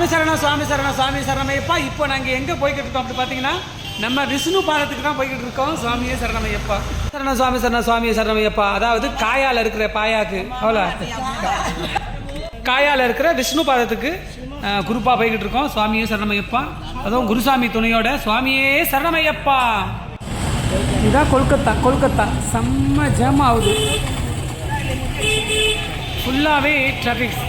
சுவாமி சரணம் சுவாமி சரணம் சுவாமி சரணமையப்பா. இப்போ நாங்கள் எங்கே போய்கிட்டு இருக்கோம் அப்படி பார்த்தீங்கன்னா நம்ம விஷ்ணு பாதத்துக்கு தான் போய்கிட்டு இருக்கோம். சுவாமியே சரணமையப்பா. சரணம் சுவாமி சரணம் சுவாமியே சரணமையப்பா. அதாவது காயால் இருக்கிற பாயாக்கு அவ்வளோ காயால் இருக்கிற விஷ்ணு பாதத்துக்கு குருப்பா போய்கிட்டு இருக்கோம். சுவாமியே சரணமையப்பா. அதுவும் குருசாமி துணையோட சுவாமியே சரணமையப்பா. இதுதான் கொல்கத்தா. கொல்கத்தா செம்ம ஜாம் ஆகுது. ஃபுல்லாகவே டிராஃபிக்ஸ்.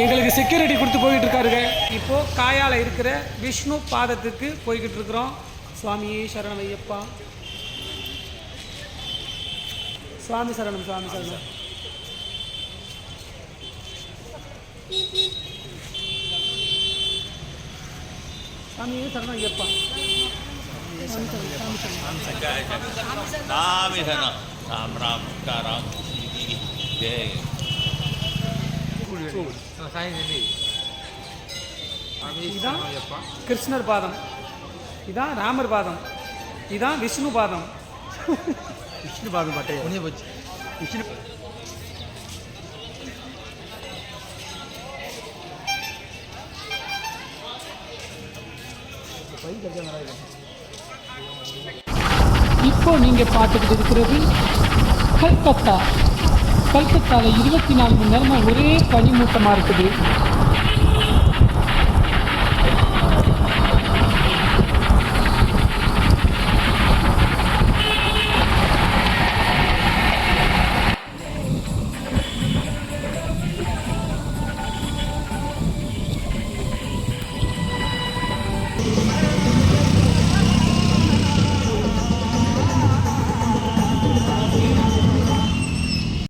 எங்களுக்கு செக்யூரிட்டி கொடுத்து போய்கிட்டு இருக்காருங்க. இப்போது காயால் இருக்கிற விஷ்ணு பாதத்துக்கு போய்கிட்டு இருக்கிறோம். சுவாமியே சரணமையப்பா. சுவாமி சரணம் சுவாமி சரணம். சுவாமியே சரணம் ஐயப்பா. राम राम का राम जय இதான் கிருஷ்ணர் பாதம், இதான் ராமர் பாதம், இதான் விஷ்ணு பாதம். விஷ்ணு பாதம் பாட்டே போச்சு. விஷ்ணு இப்போ நீங்க பார்த்துக்கிட்டு இருக்கிறது கல்கத்தா. கல்கத்தாவில் 24 மணி நேரமா ஒரே பனிமூட்டமாக இருக்குது.